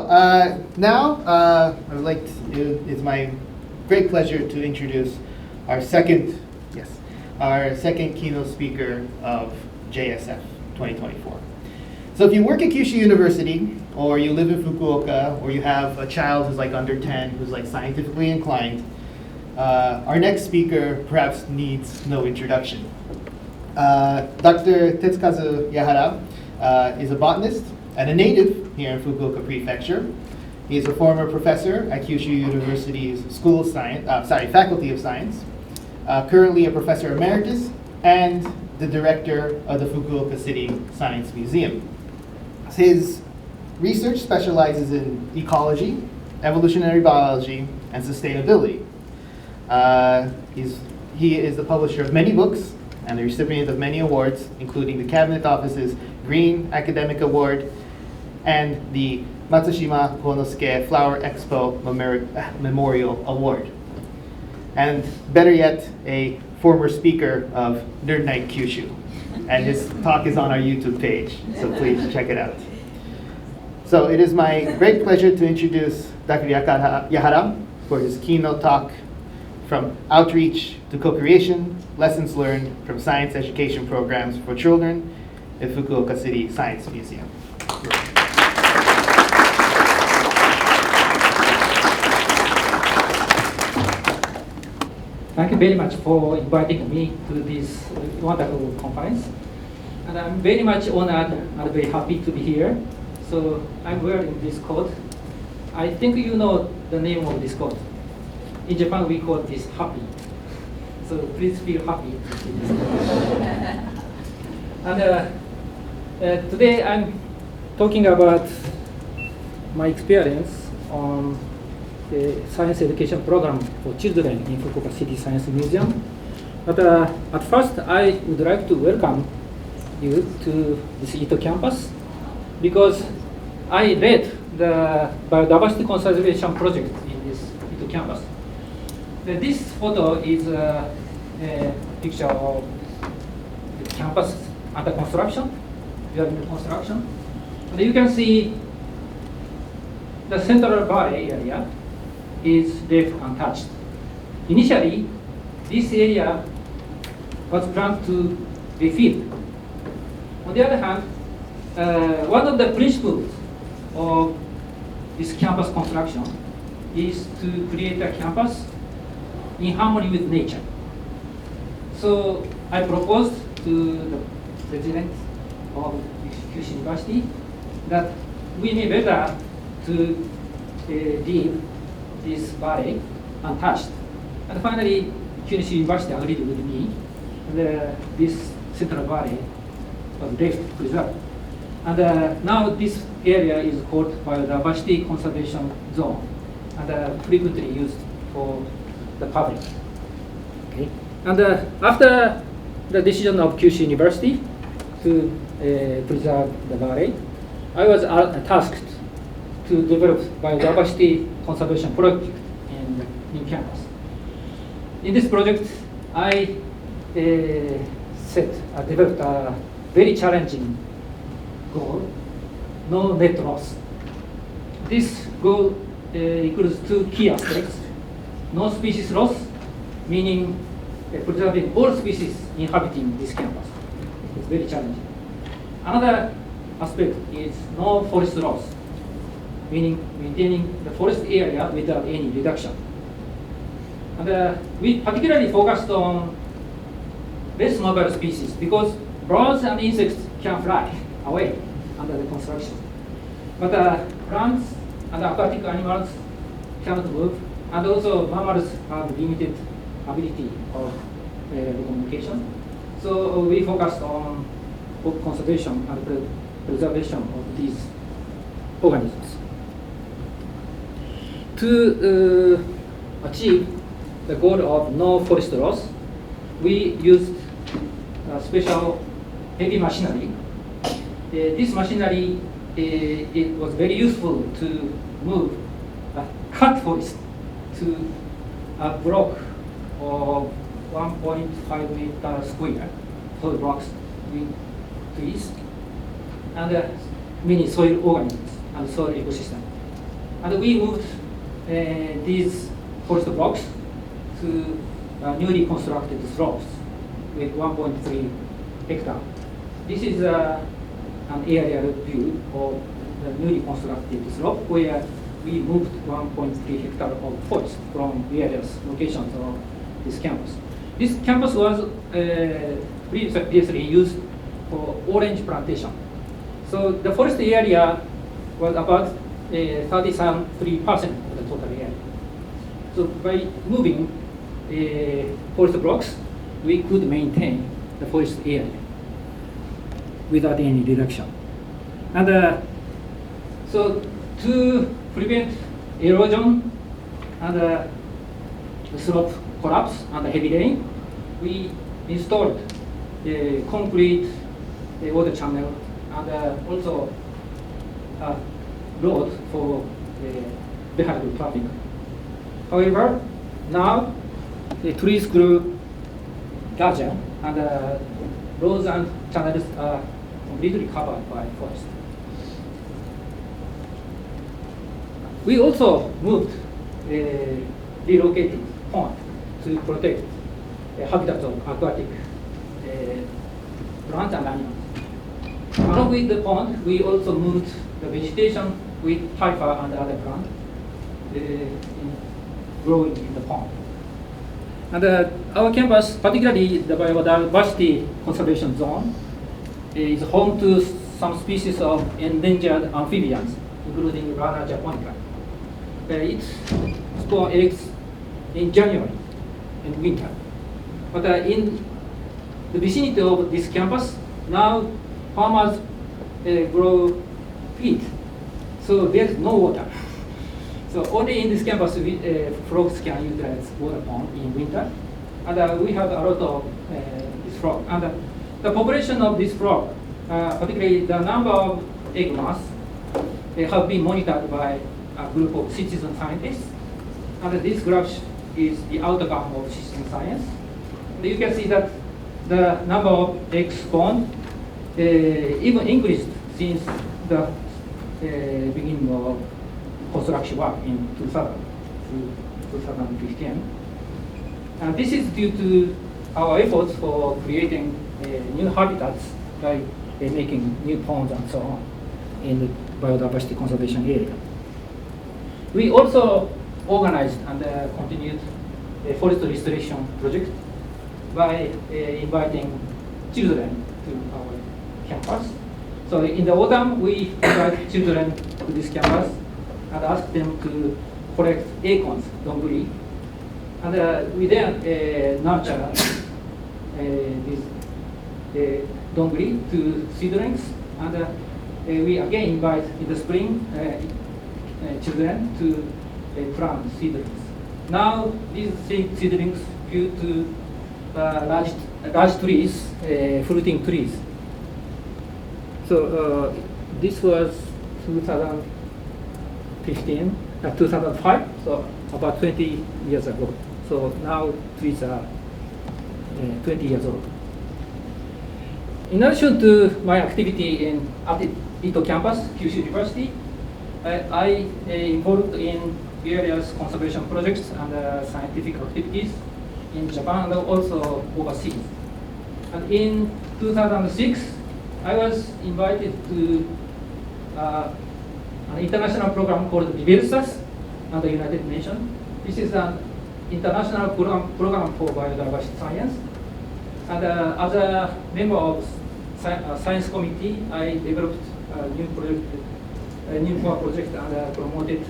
I would like to, it's my great pleasure to introduce our second keynote speaker of JSF 2024. So if you work at Kyushu University, or you live in Fukuoka, or you have a child who's like under 10, who's like scientifically inclined, our next speaker perhaps needs no introduction. Dr. Tetsukazu Yahara is a botanist and a native here in Fukuoka Prefecture. He is a former professor at Kyushu University's Faculty of Science, currently a professor emeritus and the director of the Fukuoka City Science Museum. His research specializes in ecology, evolutionary biology, and sustainability. He is the publisher of many books and the recipient of many awards, including the Cabinet Office's Green Academic Award and the Matsushima Konosuke Flower Expo Memorial Award. And better yet, a former speaker of Nerd Night Kyushu. And his talk is on our YouTube page, so please check it out. So it is my great pleasure to introduce Dr. Yahara for his keynote talk, From Outreach to Co-Creation, Lessons Learned from Science Education Programs for Children at Fukuoka City Science Museum. Thank you very much for inviting me to this wonderful conference. And I'm very much honored and very happy to be here. So I'm wearing this coat. I think you know the name of this coat. In Japan, we call this happy. So please feel happy to see this. And today I'm talking about my experience on the science education program for children in Fukuoka City Science Museum. But at first, I would like to welcome you to this Ito campus because I led the Biodiversity Conservation Project in this Ito campus. This photo is a picture of the campus under construction. We are in the construction. And you can see the Central Valley area is left untouched. Initially, this area was planned to be filled. On the other hand, one of the principles of this campus construction is to create a campus in harmony with nature. So I proposed to the president of Kyushu University that we may better to leave this valley untouched. And finally, Kyushu University agreed with me, and this Central Valley was left preserved. And now this area is called Biodiversity Conservation Zone, and frequently used for the public. Okay. And after the decision of Kyushu University to preserve the valley, I was tasked to develop biodiversity conservation project in the new campus. In this project, I developed a very challenging goal: no net loss. This goal includes two key aspects: no species loss, meaning preserving all species inhabiting this campus. It's very challenging. Another aspect is no forest loss, meaning maintaining the forest area without any reduction. And we particularly focused on less mobile species because birds and insects can fly away under the construction. But plants and aquatic animals cannot move, and also mammals have limited ability of communication. So we focused on both conservation and preservation of these organisms. To achieve the goal of no forest loss, we used special heavy machinery. This machinery it was very useful to move a cut forest to a block of 1.5 meter square, soil blocks with trees, and many soil organisms and soil ecosystem. And we moved these forest blocks to newly constructed slopes with 1.3 hectare. This is an aerial view of the newly constructed slope where we moved 1.3 hectare of forest from various locations of this campus. This campus was previously used for orange plantation. So the forest area was about 33% of the total area. So by moving forest blocks, we could maintain the forest area without any reduction. And so to prevent erosion and the slope collapse and heavy rain, we installed the concrete water channel and also a road for vehicle traffic. However, now the trees grew larger and roads and channels are completely covered by forest. We also moved relocated pond to protect habitats of aquatic plants and animals. Along with the pond, we also moved the vegetation with hypha and other plants growing in the pond. And our campus, particularly the Biodiversity Conservation Zone, is home to some species of endangered amphibians, including Rana japonica. Its spawn eggs in January and winter. But in the vicinity of this campus, now farmers grow wheat, so there's no water. So only in this campus, frogs can utilize water pond in winter, and we have a lot of this frog. And the population of this frog, particularly the number of egg mass, have been monitored by a group of citizen scientists. And this graph is the outcome of citizen science. And you can see that the number of eggs spawned even increased since the beginning of construction work in 2000 to 2015. And this is due to our efforts for creating new habitats by making new ponds and so on in the biodiversity conservation area. We also organized and continued a forest restoration project by inviting children to our campus. So in the autumn, we invite children to this campus and ask them to collect acorns, dongguri, and we then nurture this dongguri to seedlings, and we again invite in the spring children to plant seedlings. Now these seedlings grew to large trees, fruiting trees. So this was 2005, so about 20 years ago. So now trees are 20 years old. In addition to my activity at Ito campus, Kyushu University, I involved in various conservation projects and scientific activities in Japan and also overseas. And in 2006, I was invited to an international program called Biodiversity under the United Nations. This is an international program for biodiversity science. And as a member of science committee, I developed a new project, and promoted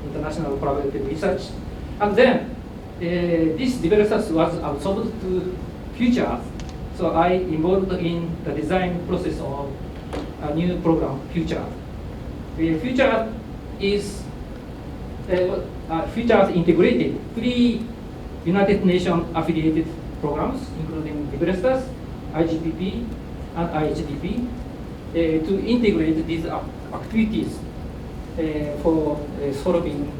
international collaborative research. And then this development was absorbed to Future Earth. So I involved in the design process of a new program, Future Earth. Future Earth is Future Earth integrated 3 United Nations affiliated programs, including Biodiversity, IGPP, and IHDP, to integrate these activities for solving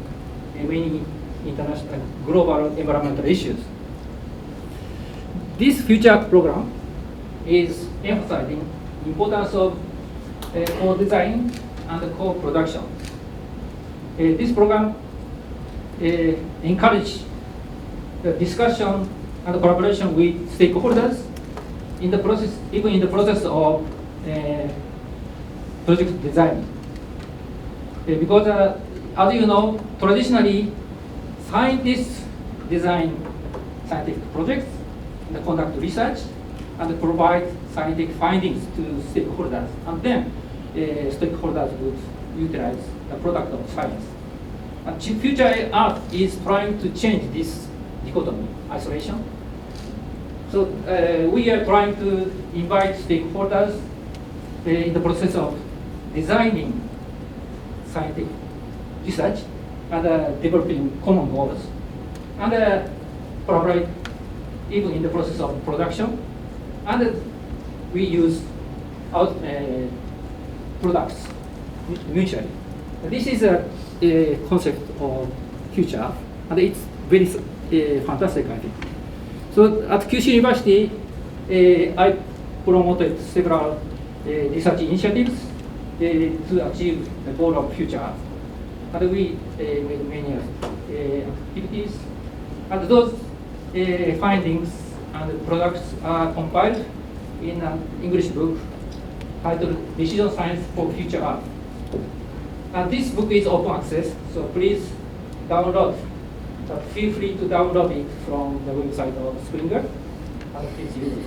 many international global environmental issues. This Future Earth program is emphasizing the importance of co-design and co-production. this program encourages the discussion and collaboration with stakeholders in the process, even in the process of project design. Because as you know, traditionally, scientists design scientific projects and conduct research and provide scientific findings to stakeholders, and then stakeholders would utilize the product of science. And future art is trying to change this dichotomy, isolation. So we are trying to invite stakeholders in the process of designing scientific research and developing common goals, and collaborate even in the process of production, and we use products mutually. This is a concept of future, and it's very fantastic, I think. So at Kyushu University, I promoted several research initiatives to achieve the goal of future, and we made many activities, and those findings and products are compiled in an English book titled Decision Science for Future Art. And this book is open access, so please download. Feel free to download it from the website of Springer, and please use it.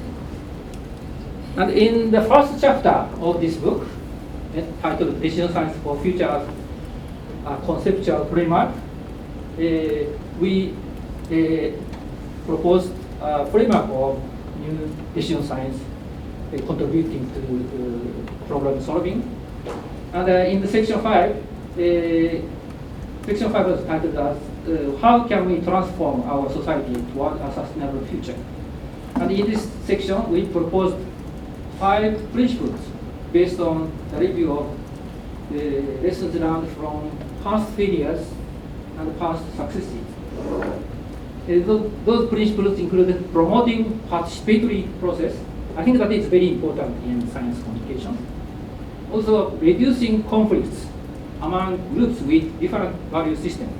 And in the first chapter of this book, titled Decision Science for Future Art, conceptual framework, we proposed a framework of new decision science contributing to problem solving. And in the section 5, section 5 was titled as how can we transform our society toward a sustainable future? And in this section, we proposed 5 principles based on the review of lessons learned from past failures and past successes. Those principles included promoting participatory process. I think that is very important in science communication. Also, reducing conflicts among groups with different value systems.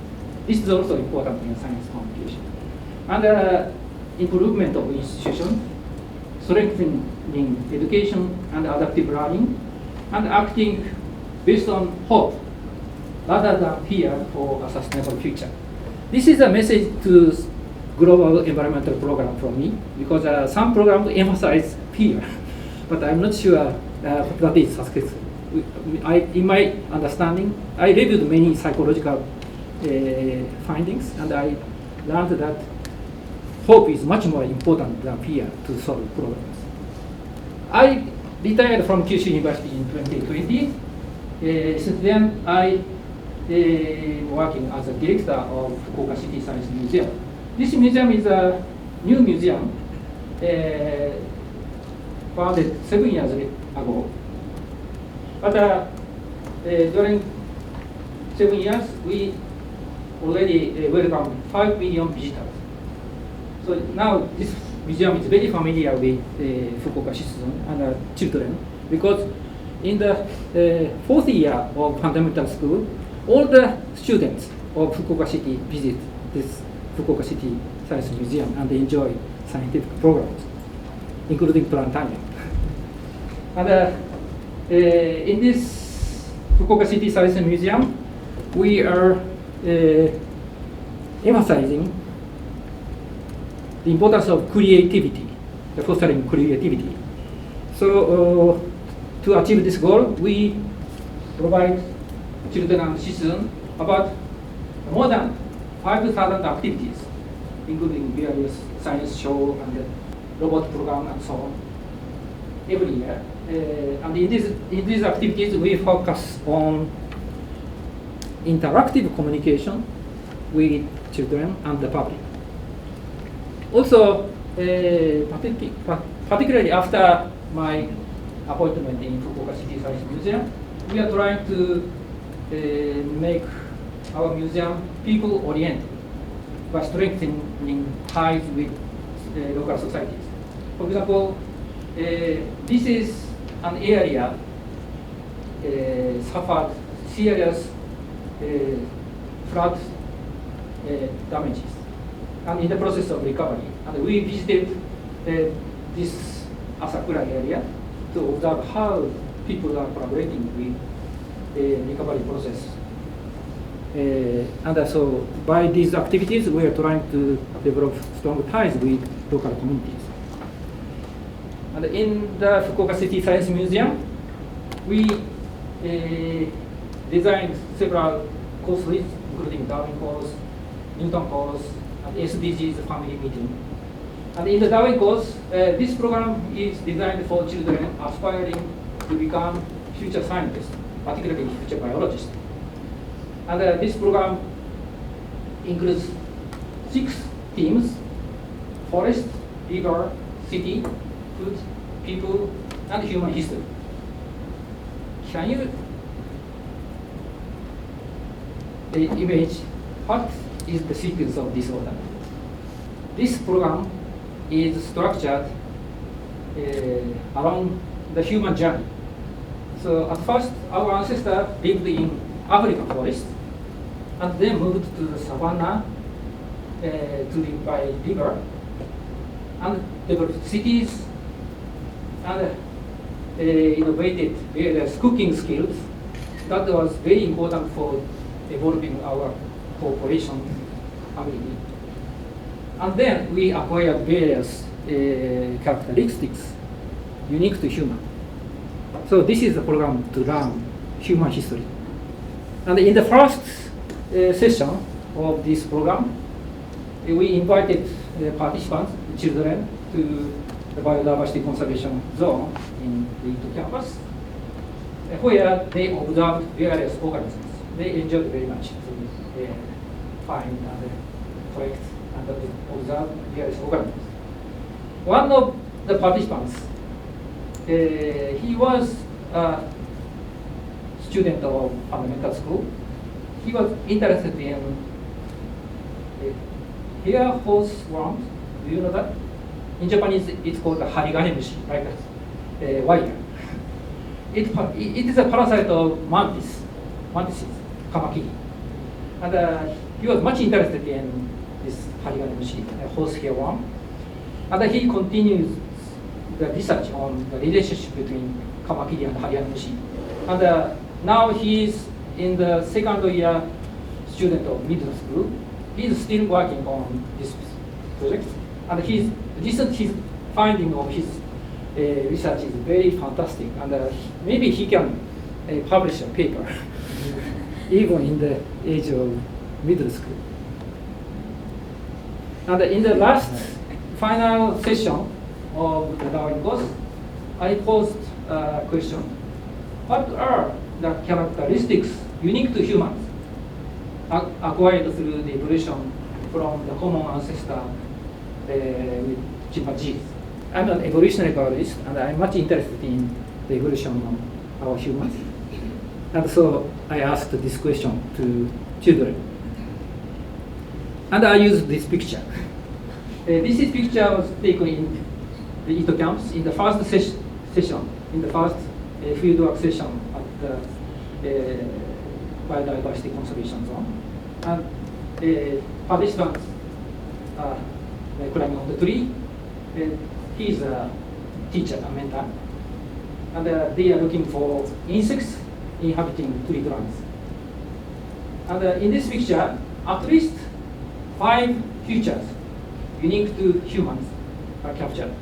This is also important in science communication. And improvement of institutions, strengthening education and adaptive learning, and acting based on hope rather than fear for a sustainable future. This is a message to global environmental program from me, because some programs emphasize fear, but I'm not sure that is successful. In my understanding, I reviewed many psychological findings, and I learned that hope is much more important than fear to solve problems. I retired from Kyushu University in 2020. Since then, I am working as a director of Fukuoka City Science Museum. This museum is a new museum founded 7 years ago. But during 7 years, we already welcomed 5 million visitors. So now this museum is very familiar with Fukuoka citizens and children, because in the 4th year of fundamental school, all the students of Fukuoka City visit this Fukuoka City Science Museum and enjoy scientific programs, including planetarium. And in this Fukuoka City Science Museum, we are emphasizing the importance of creativity, fostering creativity. So to achieve this goal, we provide children and citizens about more than 5,000 activities, including various science show and robot program and so on, every year. And in these activities, we focus on interactive communication with children and the public. Also, particularly after my appointment in Fukuoka City Science Museum, we are trying to make our museum people-oriented by strengthening ties with local societies. For example, this is an area suffered serious flood damages, and in the process of recovery. And we visited this Asakura area to observe how people are collaborating with the recovery process. And so by these activities, we are trying to develop strong ties with local communities. And in the Fukuoka City Science Museum, we designed several course lists, including Darwin course, Newton course, and SDGs family meeting. And in the Darwin course, this program is designed for children aspiring to become future scientists, particularly future biologists. And this program includes 6 themes: forest, river, city, food, people, and human history. Can you image what is the sequence of this order? This program is structured around the human journey. So at first, our ancestors lived in African forest, and then moved to the savanna to live by river, and developed cities, and innovated various cooking skills. That was very important for evolving our population family. And then we acquired various characteristics unique to human. So this is the program to learn human history. And in the first session of this program, we invited participants, children, to the Biodiversity Conservation Zone in the Kyoto campus, where they observed various organisms. They enjoyed very much to find and collect and observe various organisms. One of the participants, he was a student of fundamental school. He was interested in hair horse worms. Do you know that? In Japanese, it's called a hariganemushi, like a wire. It is a parasite of mantises, kamakiri. And he was much interested in this hariganemushi, a horsehair worm. And he continues the research on the relationship between kamakiri and hariganemushi. And now he is in the second year student of middle school. He is still working on this project. And his finding of his research is very fantastic. And maybe he can publish a paper, even in the age of middle school. And in the last final session of the Darwin course, I posed a question: what are the characteristics unique to humans acquired through the evolution from the common ancestor with chimpanzees? I'm an evolutionary biologist, and I'm much interested in the evolution of our humans. And so I asked this question to children. And I used this picture. This picture was taken in the Ito camps in the first session, in the first fieldwork session at the Biodiversity Conservation Zone. And participants are climbing on the tree. He's a teacher, a mentor. And they are looking for insects inhabiting tree trunks. And in this picture, at least 5 features unique to humans are captured.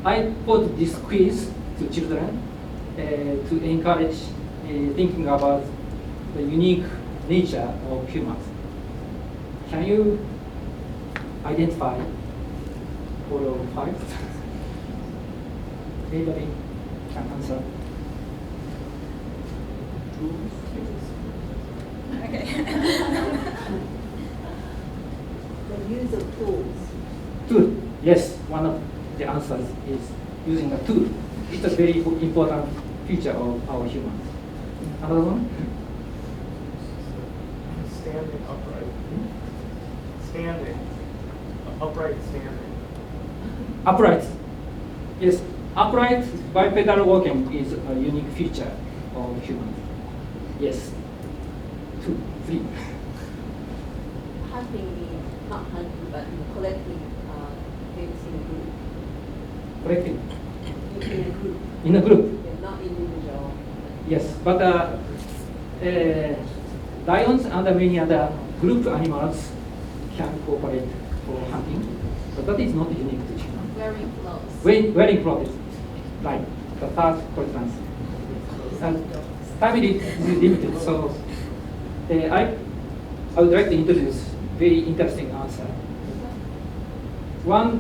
I put this quiz to children to encourage thinking about the unique nature of humans. Can you identify all of 5? Anybody can answer? Okay. The use of tools. Tool. Yes, one of the answers is using a tool. It's a very important feature of our humans. Another one? Standing upright. Standing. Upright standing. Upright. Yes, upright bipedal walking is a unique feature of humans. Yes. 2, 3. Hunting, not hunting, but collecting things in a group. Collecting In a group, in a group. not individual. Yes, but lions and many other group animals can cooperate for hunting, but that is not unique to China. Very close. Very close, like the first, for instance. And time is limited, so I would like to introduce very interesting answer. One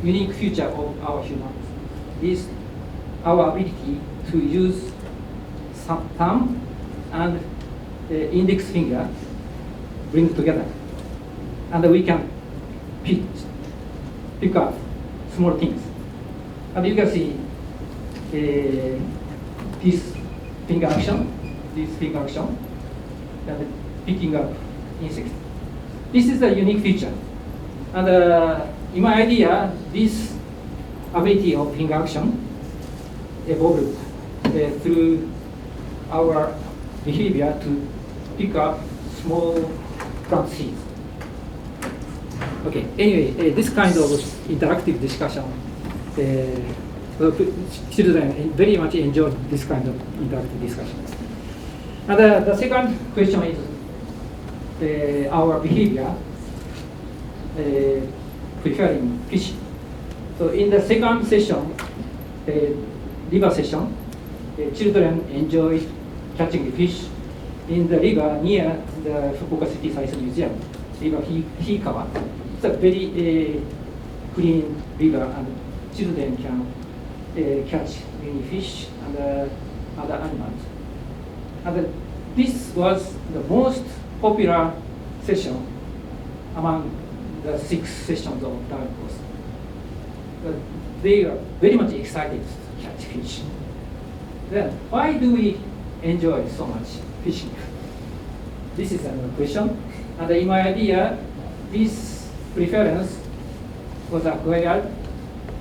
unique feature of our humans is our ability to use thumb and index finger bring together, and we can pick up small things. And you can see this finger action, and picking up insects. This is a unique feature, and in my idea, this ability of finger action evolved through our behavior to pick up small plant seeds. Okay, anyway, this kind of interactive discussion, children very much enjoy this kind of interactive discussion. And the second question is our behavior preferring fishing. So in the second session, river session, children enjoy catching fish in the river near the Fukuoka City Science Museum, river Hikawa. It's a very clean river, and children can catch many fish and other animals. And this was the most popular session among the 6 sessions of dive course. They are very much excited to catch fish. Then, why do we enjoy so much fishing? This is another question. And in my idea, this preference was acquired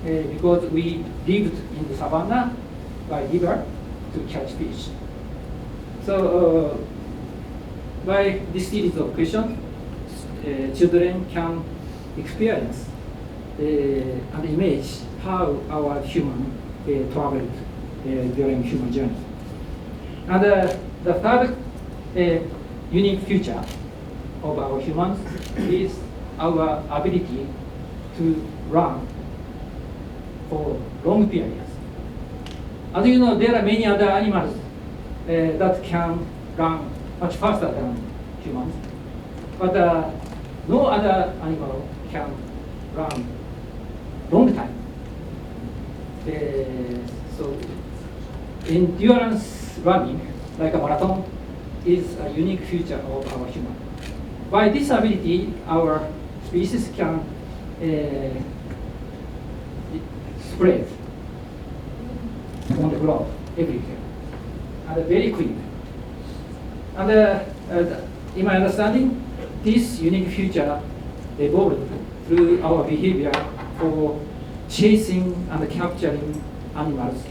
because we lived in the savannah by river to catch fish. So by this series of questions, children can experience and image how our human traveled during human journey. And the third unique feature of our humans is our ability to run for long periods. As you know, there are many other animals that can run much faster than humans, but no other animal can run long time. So endurance running, like a marathon, is a unique feature of our human. By this ability, our species can spread on the globe everywhere, and very quick. And in my understanding, this unique feature evolved through our behavior for chasing and capturing animals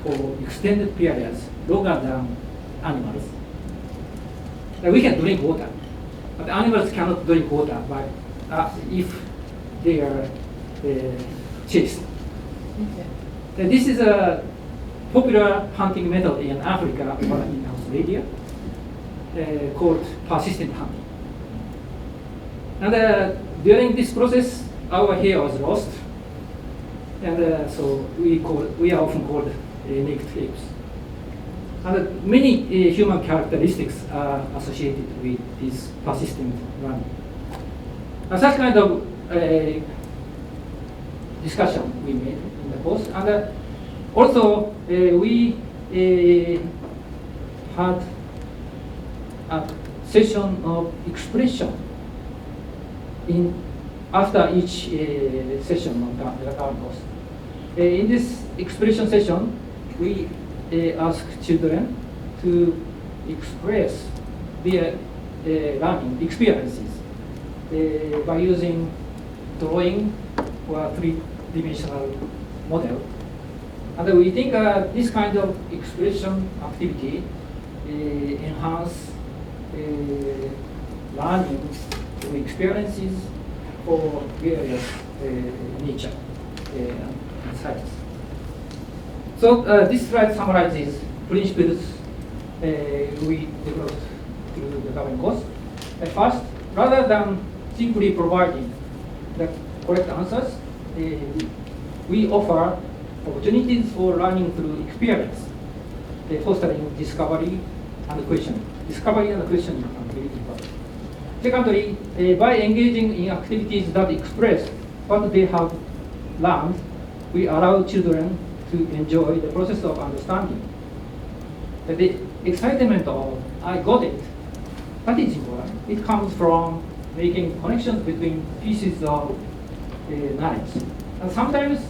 for extended periods, longer than animals. Now, we can drink water, but animals cannot drink water if they are chased. Okay. This is a popular hunting method in Africa or in Australia called persistent hunting. And during this process, our hair was lost, and so we are often called naked apes. And many human characteristics are associated with this persistent running. And such kind of discussion we made in the post. And also we had a session of expression after each session of the course. In this expression session, we ask children to express their learning experiences by using drawing or three-dimensional model. And we think this kind of expression activity enhance learning through experiences for various nature and science. So this slide summarizes principles we developed through the governing course. First, rather than simply providing the correct answers, we offer opportunities for learning through experience, fostering discovery and questioning. Discovery and questioning are very important. Secondly, by engaging in activities that express what they have learned, we allow children to enjoy the process of understanding. The excitement of I got it, that is important. It comes from making connections between pieces of knowledge. And sometimes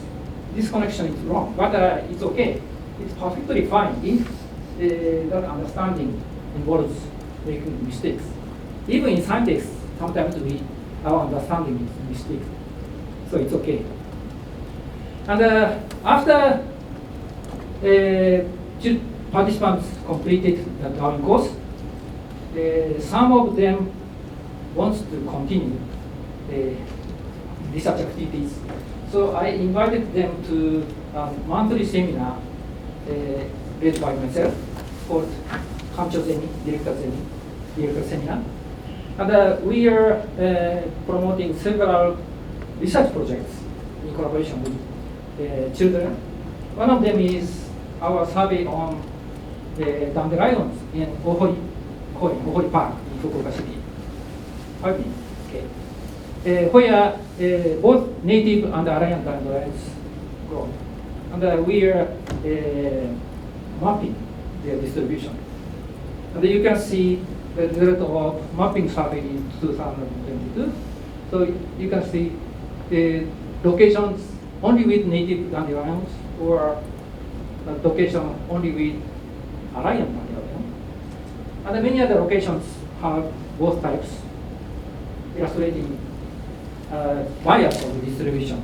this connection is wrong, but it's okay. It's perfectly fine if that understanding involves making mistakes. Even in scientists, sometimes our understanding is mistakes. So it's okay. And after participants completed the governing course, some of them wants to continue research activities. So I invited them to a monthly seminar led by myself called Kancho Zeni, Director Seminar. And we are promoting several research projects in collaboration with children. One of them is our survey on dandelions in Ohori Park in Fukuoka City. Okay. Where both native and alien dandelions grow. And we are mapping their distribution. And you can see the result of mapping survey in 2022. So you can see the locations only with native dandelions or location only with alien dandelion. And many other locations have both types, illustrating bias of the distribution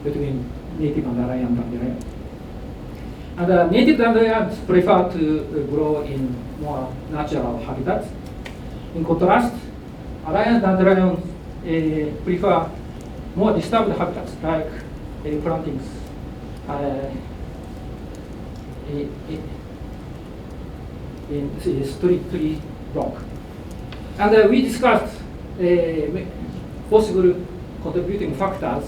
between native and alien dandelion. And native dandelions prefer to grow in more natural habitats. In contrast, alien dandelions prefer more disturbed habitats like plantings in street tree block. And we discussed possible contributing factors,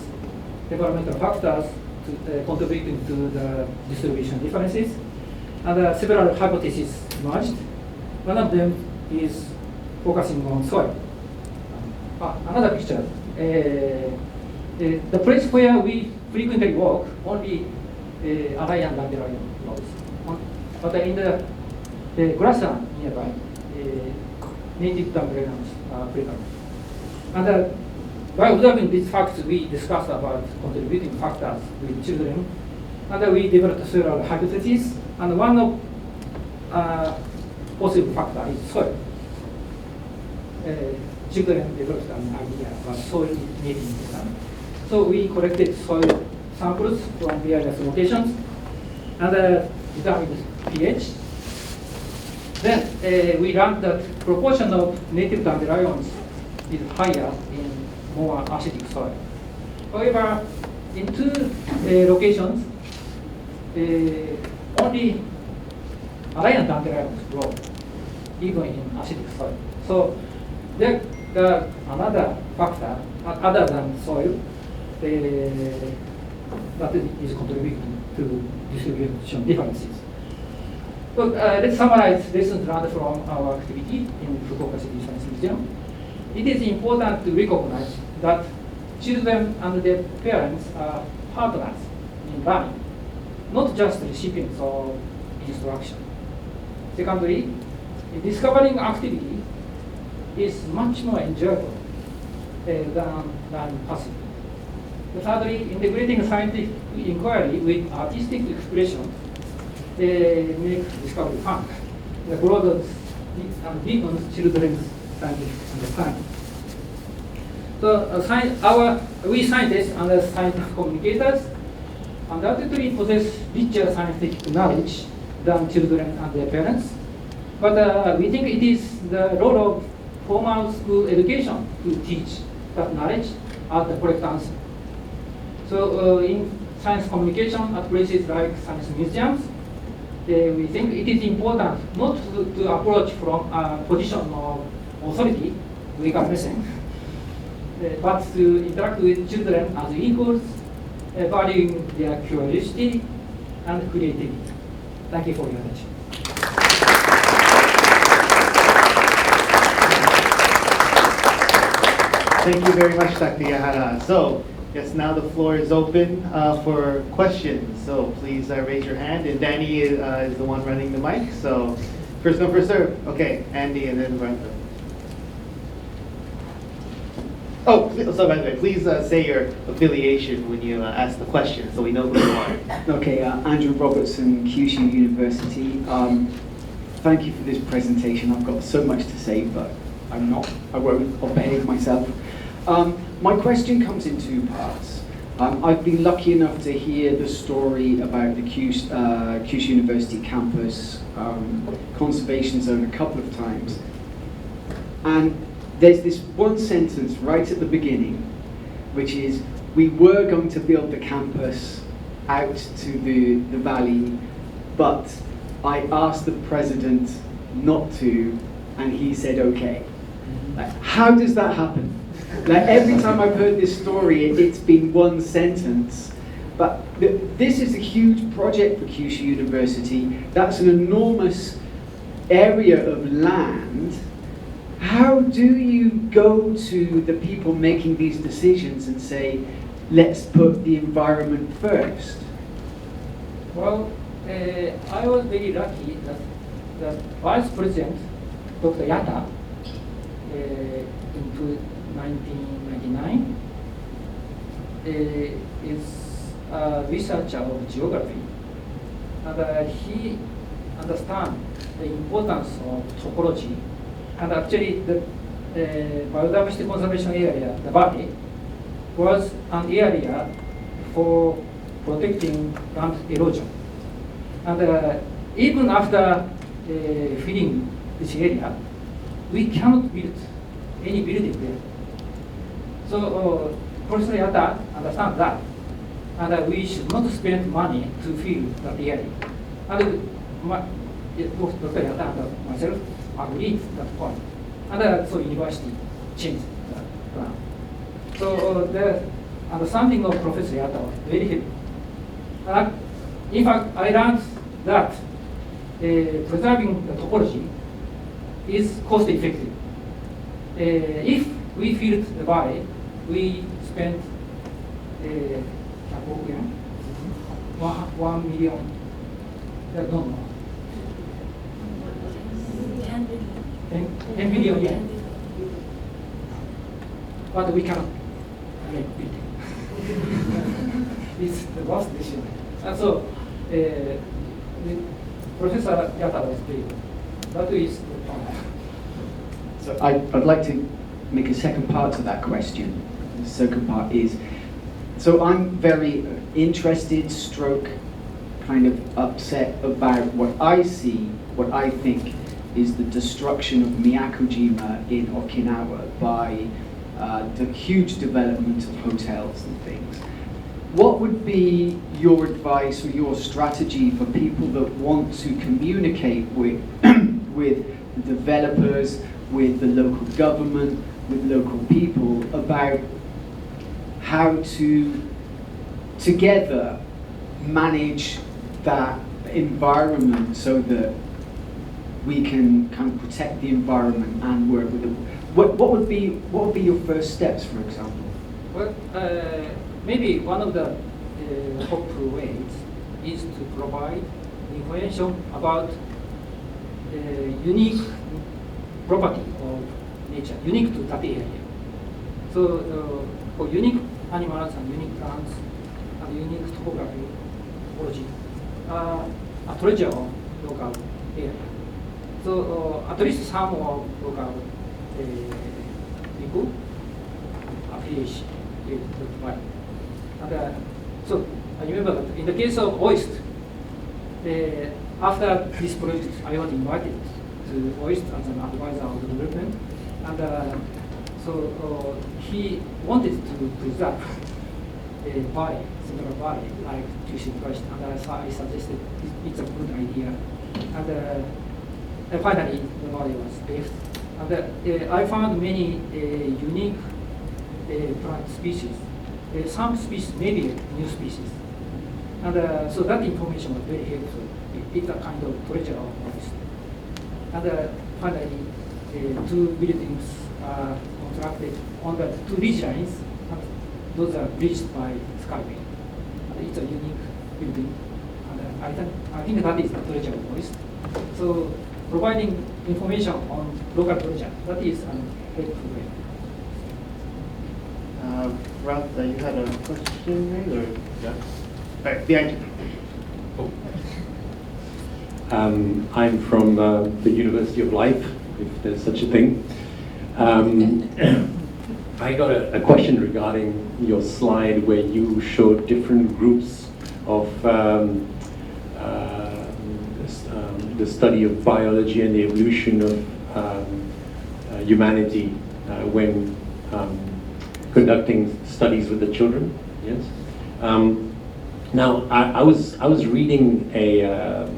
environmental factors contributing to the distribution differences. And several hypotheses emerged. One of them is focusing on soil. Another picture. The place where we frequently walk, only alien dandelion grows. But in the grassland nearby, native dandelions are prevalent. And by observing these facts, we discussed about contributing factors with children, and we developed several hypotheses. And one of possible factor is soil. Children developed an idea about soil needing important. So we collected soil samples from various locations and determined pH. Then we learned that proportion of native dandelions is higher in more acidic soil. However, in two locations, only alien dandelions grow, even in acidic soil. So there another factor other than soil that is contributing to distribution differences. So let's summarize lessons learned from our activity in Fukuoka City Science Museum. It is important to recognize that children and their parents are partners in learning, not just recipients of instruction. Secondly, discovering activity is much more enjoyable than passively. Thirdly, integrating scientific inquiry with artistic expression makes discovery fun. The broadens and deepens children's scientific understanding. So we scientists and scientific communicators undoubtedly possess richer scientific knowledge than children and their parents. But we think it is the role of formal school education to teach that knowledge at the correct answer. So in science communication at places like science museums, we think it is important not to approach from a position of authority, but to interact with children as equals, valuing their curiosity and creativity. Thank you for your attention. Thank you very much, Dr. Yahara. So, yes, now the floor is open for questions. So please raise your hand. And Danny is the one running the mic. So first come, first serve. Okay, Andy and then Brenda. Oh, so by the way, please say your affiliation when you ask the question so we know who you are. Okay, Andrew Robertson, Kyushu University. Thank you for this presentation. I've got so much to say, but I won't, I'll behave myself. My question comes in two parts. I've been lucky enough to hear the story about the Kyushu University campus conservation zone a couple of times. And there's this one sentence right at the beginning, which is, we were going to build the campus out to the valley, but I asked the president not to, and he said okay. Like, how does that happen? Like, every time I've heard this story, it's been one sentence. But this is a huge project for Kyushu University. That's an enormous area of land. How do you go to the people making these decisions and say, let's put the environment first? Well, I was very lucky that the Vice President, Dr. Yata, in 1999, is a researcher of geography, and he understands the importance of topology. And actually, the biodiversity conservation area, the valley, was an area for protecting land erosion. And even after filling this area, we cannot build any building there. So Professor Yata understands that, and we should not spend money to fill that area. And both Dr. Yata and myself agreed that point. And so university changed the plan. So the understanding of Professor Yata was very helpful. In fact, I learned that preserving the topology is cost effective. If we filled the valley, we spent 1 million. No. 10 billion yen. But we cannot make it. It's the worst decision. And so, Professor Yata was very good. That is the plan. So I'd like to make a second part to that question. The second part is, so I'm very interested, stroke, kind of upset about what I see, what I think is the destruction of Miyakojima in Okinawa by the huge development of hotels and things. What would be your advice or your strategy for people that want to communicate with, with the developers, with the local government, with local people about how to together manage that environment so that we can kind of protect the environment and work with them? What would be your first steps, for example? Well, maybe one of the hopeful ways is to provide information about unique property of nature, unique to that area. So for unique animals and unique plants and unique topography, topology, a treasure of local area. So at least some of local people affiliation with the valley. And so I remember that in the case of oyster, after this project, I was invited to OIST as an advisor of the development, and so he wanted to preserve a valley, central valley, like Kyushu Forest, and so I suggested it's a good idea, and finally the valley was built, and I found many unique plant species. Some species may be new species, and so that information was very helpful. It's a kind of treasure of forest. And finally, 2 buildings are constructed on the 2 ridge lines, and those are bridged by skyway. It's a unique building, and I think that is the treasure of forest. So providing information on local treasure, that is a helpful way. Ralph, you had a question, right? Or yeah? Right, behind you. Oh. I'm from the University of Life, if there's such a thing. I got a question regarding your slide where you showed different groups of the study of biology and the evolution of humanity when conducting studies with the children. Yes. Now, I was reading a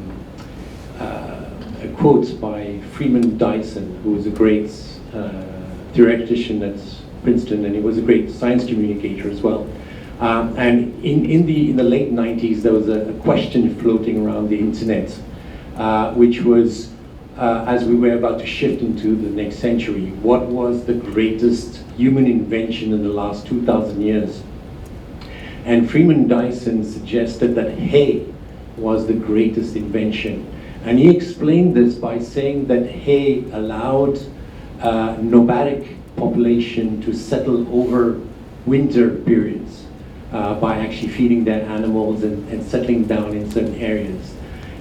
quote by Freeman Dyson, who was a great theoretician at Princeton, and he was a great science communicator as well. And in the late 90s, there was a question floating around the internet, which was, as we were about to shift into the next century, what was the greatest human invention in the last 2,000 years? And Freeman Dyson suggested that hay was the greatest invention. And he explained this by saying that hay allowed nomadic population to settle over winter periods by actually feeding their animals and settling down in certain areas.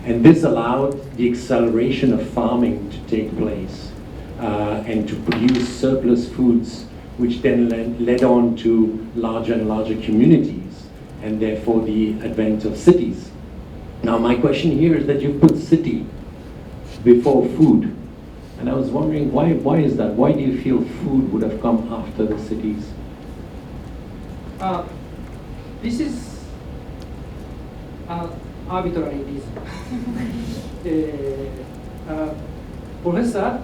And this allowed the acceleration of farming to take place and to produce surplus foods, which then led on to larger and larger communities, and therefore the advent of cities. Now my question here is that you've put city before food, and I was wondering why is that? Why do you feel food would have come after the cities? This is arbitrary reason. Professor,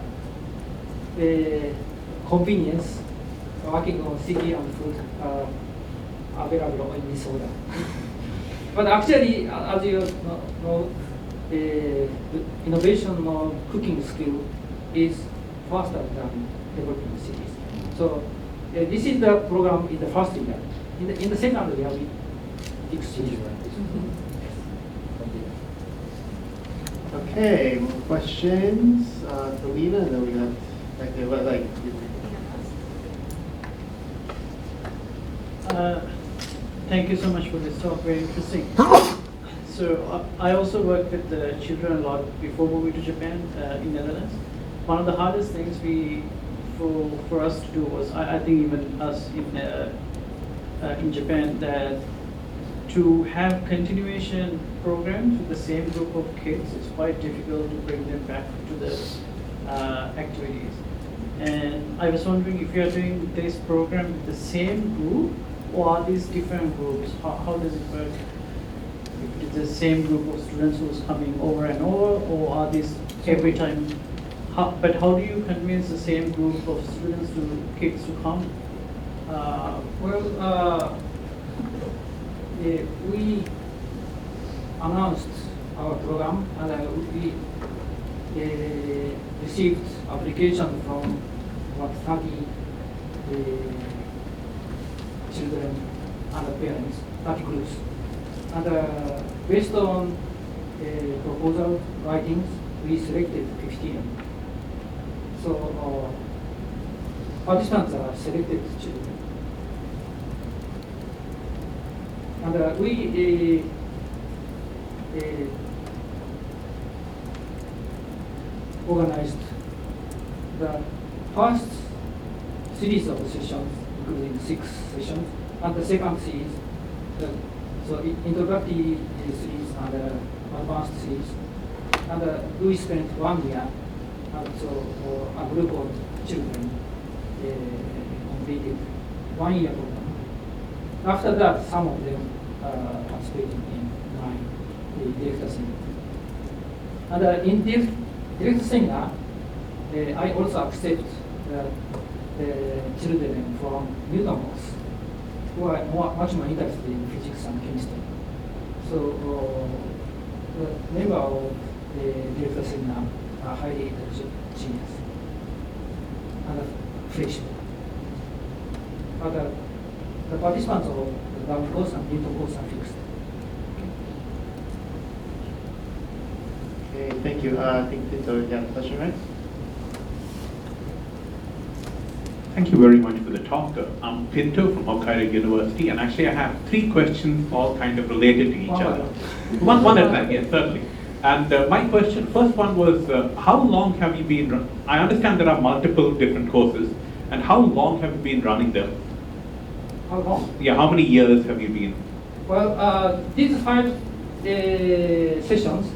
convenience, working on city and food available in this order. But actually, as you know, innovation of cooking skill is faster than developing cities. So this is the program in the first year. In the second year, we exchange. Okay, more questions for Lena, and then we got back there. What, like? Thank you so much for this talk, very interesting. So I also worked with the children a lot before moving to Japan in Netherlands. One of the hardest things for us to do was, I think even us in Japan, that to have continuation programs with the same group of kids is quite difficult to bring them back to the activities. And I was wondering if you are doing this program with the same group, or are these different groups? How does it work? If it's the same group of students who's coming over and over, or are these every time? But how do you convince the same group of students kids to come? We announced our program, and we received application from about 30 children and parents, 30 groups. And based on proposal writings, we selected 15. So participants are selected children. And we organized the first series of sessions, including 6 sessions, and the second series, so introductory series and advanced series. and we spent 1 year, so a group of children completed 1 year program. After that, some of them participated in my director seminar. And in this director seminar, I also accept children from Newton course who are much more interested in physics and chemistry. So the member of the director seminar are highly intelligent genius and flexible. But the participants of the Darwin course and Newton course are fixed. Okay, thank you. I think this already have a question, right? Thank you very much for the talk. I'm Pinto from Hokkaido University, and actually I have 3 questions all kind of related to each other. One at a time, yes, certainly. And my question, first one was, how long have you been, I understand there are multiple different courses, and how long have you been running them? How long? Yeah, how many years have you been? Well, these 5 sessions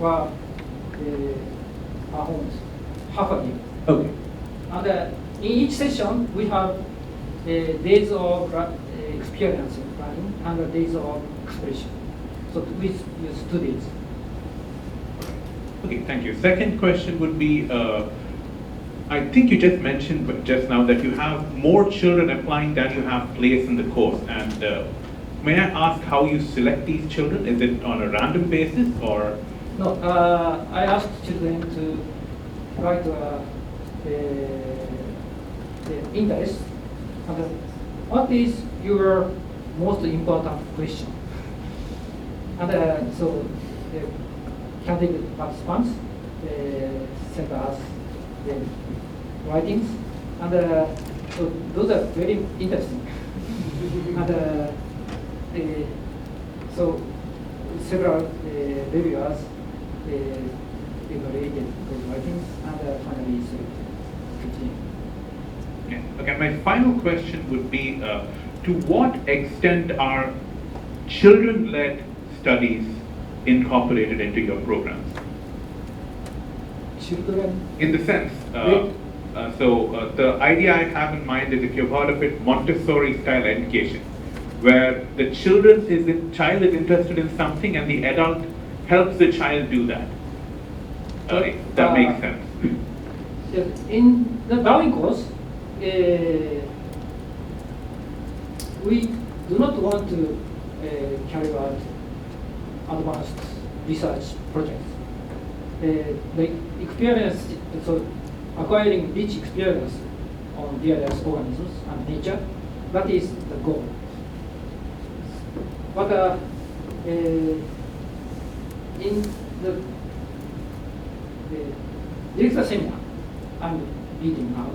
were almost half a year. Okay. And in each session, we have days of experience in planning and days of expression. So we use 2 days. Okay, thank you. Second question would be, I think you just mentioned just now that you have more children applying than you have place in the course. And may I ask how you select these children? Is it on a random basis or? No, I asked children to write the interest. And what is your most important question? And so the candidate participants sent us the writings, and so those are very interesting. And so several reviewers evaluated those writings and finally selected 15. Okay. Okay, my final question would be, to what extent are children-led studies incorporated into your programs? Children? In the sense, the idea I have in mind is, if you've heard of it, Montessori style education, where the child is interested in something and the adult helps the child do that. If that makes sense. In the Darwin course, we do not want to carry out advanced research projects. The experience, so acquiring rich experience on various organisms and nature, that is the goal. But in the director seminar I'm leading now,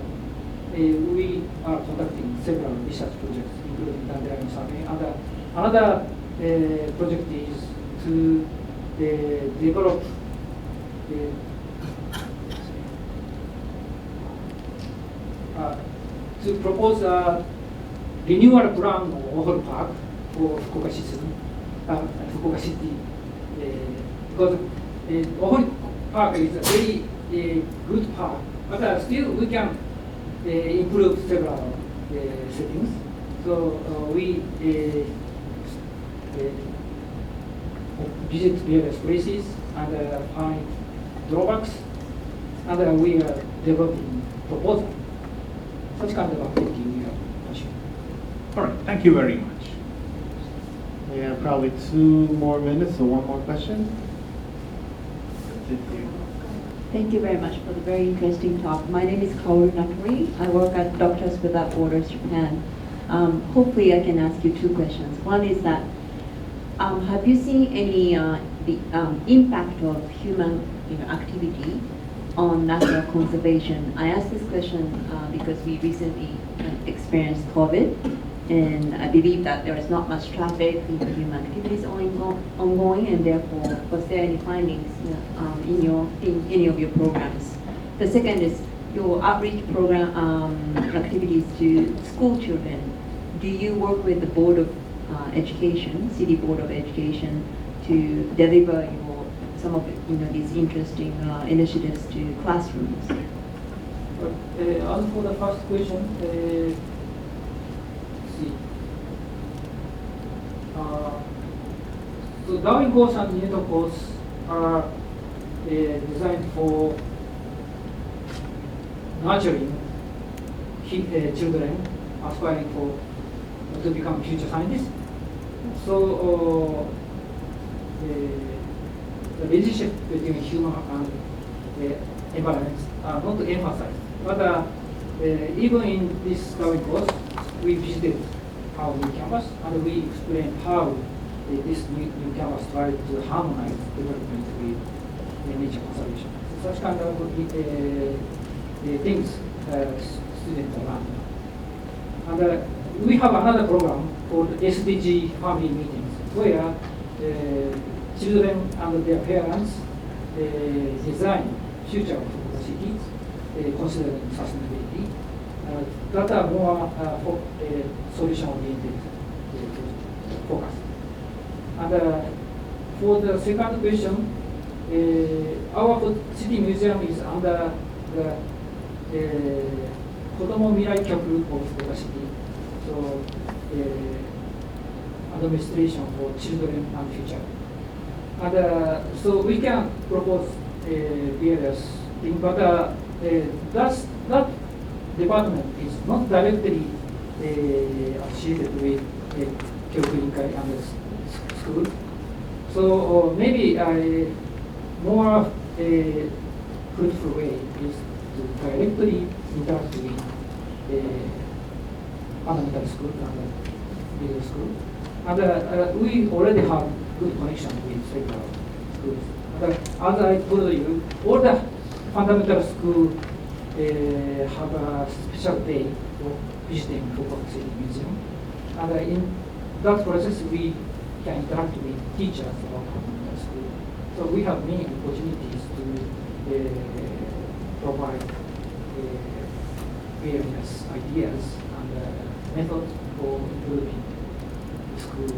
we are conducting several research projects, including dandelion survey. And another project is to develop to propose a renewal plan of Ohol Park for Fukuoka City, because Ohol Park is a very good park, but still we can improve several settings. So we visit various places and find drawbacks, and we are developing proposal. Such kind of activity we are pursuing. All right, thank you very much. We have probably 2 more minutes, so 1 more question. Thank you very much for the very interesting talk. My name is Kaoru Natori. I work at Doctors Without Borders Japan. Hopefully I can ask you 2 questions. One is that, have you seen any the impact of human activity on natural conservation? I ask this question because we recently experienced COVID, and I believe that there is not much traffic due to human activities ongoing, and therefore, was there any findings in any of your programs? The second is your outreach program activities to school children. Do you work with the Board of Education, City Board of Education, to deliver some of these interesting initiatives to classrooms? As for the first question, see. So Darwin course and Keynote course are designed for nurturing children aspiring to become future scientists. So the relationship between human and the environment are not emphasized. But even in this Darwin course, we visited our new campus and we explained how this new campus tried to harmonize development with nature conservation. Such kind of things students learn. And we have another program called SDG family meetings, where children and their parents design future of the city, considering sustainability, that are more solution-oriented focus. And for the second question, our city museum is under the Kodomo Mirai Kyoku of Fukuoka City, so administration for children and future. And so we can propose various things, but that department is not directly associated with Kyoku Inkai and the school. So maybe a more fruitful way is to directly interact with fundamental school and middle school. And we already have good connection with several schools. But as I told you, all the fundamental schools have a special day for visiting Fukuoka City Museum. And in that process, we can interact with teachers of fundamental school. So we have many opportunities to provide various ideas and methods for improving school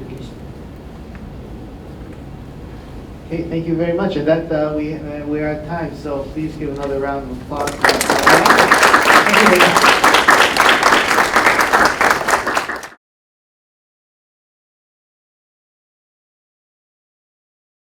education. Okay, thank you very much. And that we are at time, so please give another round of applause. Thank you very much.